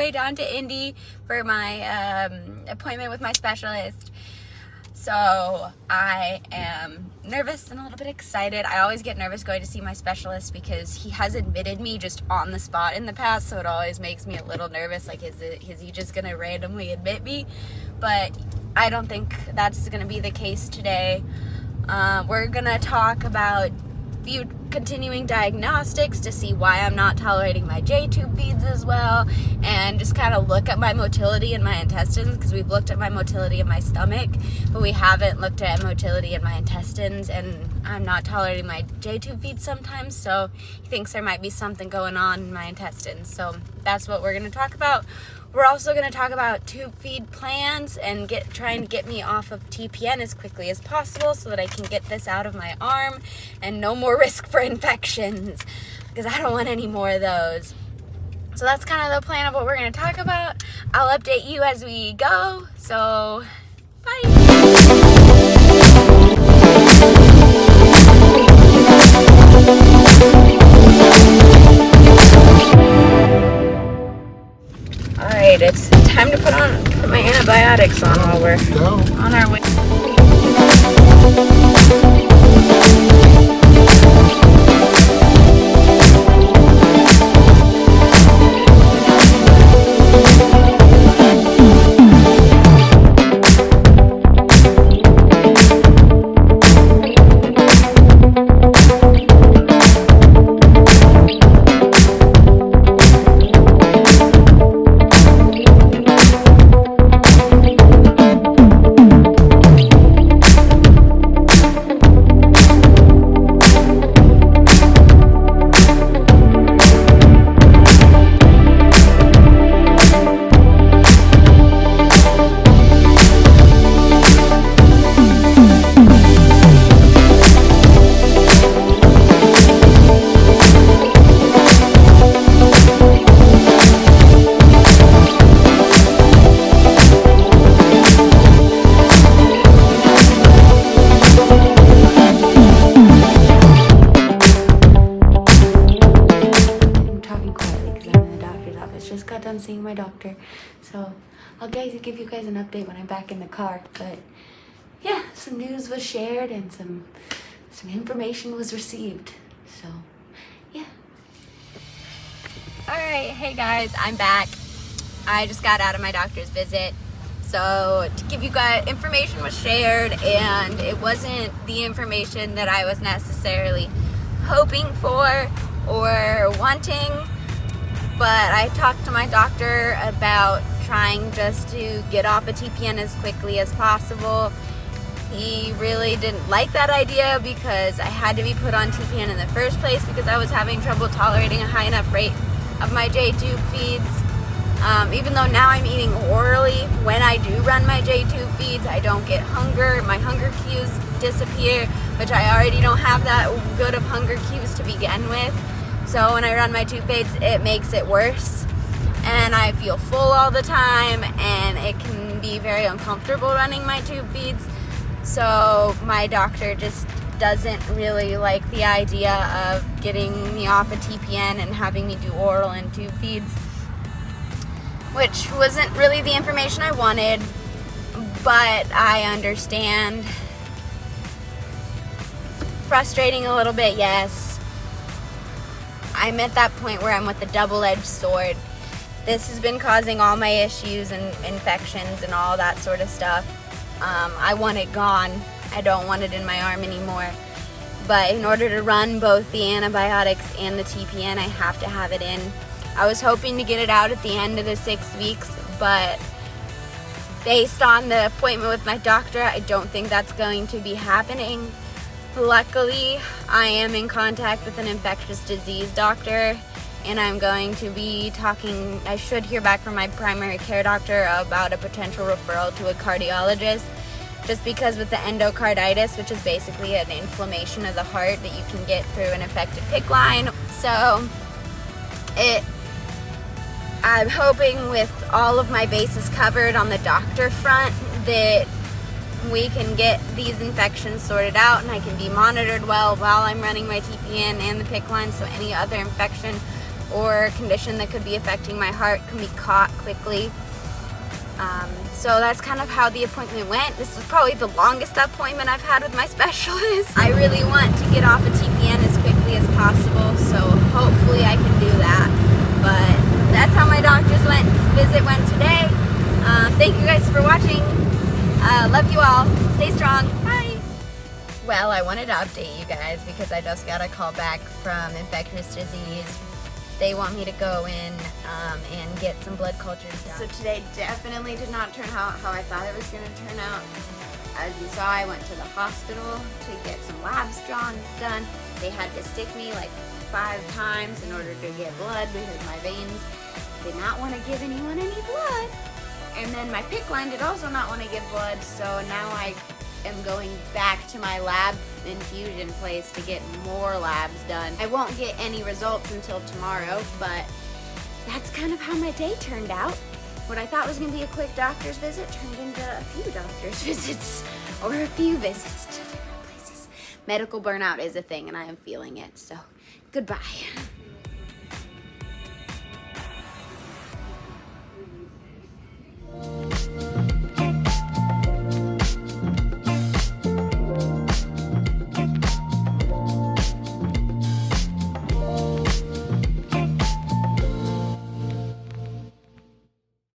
way down to Indy for my appointment with my specialist. So I am nervous and a little bit excited. I always get nervous going to see my specialist because he has admitted me just on the spot in the past, so it always makes me a little nervous. Like, is he just gonna randomly admit me? But I don't think that's gonna be the case today. We're gonna talk about continuing diagnostics to see why I'm not tolerating my J-tube feeds as well, and just kind of look at my motility in my intestines, because we've looked at my motility in my stomach, but we haven't looked at motility in my intestines, and I'm not tolerating my J-tube feeds sometimes, so he thinks there might be something going on in my intestines. So that's what we're going to talk about. We're also going to talk about tube feed plans and trying to get me off of TPN as quickly as possible so that I can get this out of my arm and no more risk for infections, because I don't want any more of those. So that's kind of the plan of what we're going to talk about. I'll update you as we go. So, bye. Alright, it's time to put my antibiotics on while we're on our way. Seeing my doctor, so I'll give you guys an update when I'm back in the car. But yeah, some news was shared and some information was received, so yeah. Alright, hey guys, I'm back. I just got out of my doctor's visit. So to give you guys, information was shared, and it wasn't the information that I was necessarily hoping for or wanting. But I talked to my doctor about trying just to get off of TPN as quickly as possible. He really didn't like that idea because I had to be put on TPN in the first place because I was having trouble tolerating a high enough rate of my J-tube feeds. Even though now I'm eating orally, when I do run my J-tube feeds, I don't get hunger. My hunger cues disappear, which I already don't have that good of hunger cues to begin with. So when I run my tube feeds, it makes it worse, and I feel full all the time, and it can be very uncomfortable running my tube feeds. So my doctor just doesn't really like the idea of getting me off of TPN and having me do oral and tube feeds, which wasn't really the information I wanted, but I understand. Frustrating a little bit, yes. I'm at that point where I'm with a double-edged sword. This has been causing all my issues and infections and all that sort of stuff. I want it gone. I don't want it in my arm anymore. But in order to run both the antibiotics and the TPN, I have to have it in. I was hoping to get it out at the end of the 6 weeks, but based on the appointment with my doctor, I don't think that's going to be happening. Luckily, I am in contact with an infectious disease doctor, and I'm going to be talking, I should hear back from my primary care doctor about a potential referral to a cardiologist, just because with the endocarditis, which is basically an inflammation of the heart that you can get through an infected PICC line. So I'm hoping with all of my bases covered on the doctor front that we can get these infections sorted out and I can be monitored well while I'm running my TPN and the PICC line, so any other infection or condition that could be affecting my heart can be caught quickly. So that's kind of how the appointment went. This was probably the longest appointment I've had with my specialist. I really want to get off of TPN as quickly as possible, so hopefully I can do that. But that's how my doctor's visit went today. Thank you guys for watching. Love you all. Stay strong. Bye. Well, I wanted to update you guys because I just got a call back from infectious disease. They want me to go in and get some blood cultures done. So today definitely did not turn out how I thought it was going to turn out. As you saw, I went to the hospital to get some labs done. They had to stick me like 5 times in order to get blood because my veins did not want to give anyone any blood. And then my PICC line did also not want to give blood, so now I am going back to my lab infusion place to get more labs done. I won't get any results until tomorrow, but that's kind of how my day turned out. What I thought was going to be a quick doctor's visit turned into a few doctor's visits, or a few visits to different places. Medical burnout is a thing, and I am feeling it, so goodbye.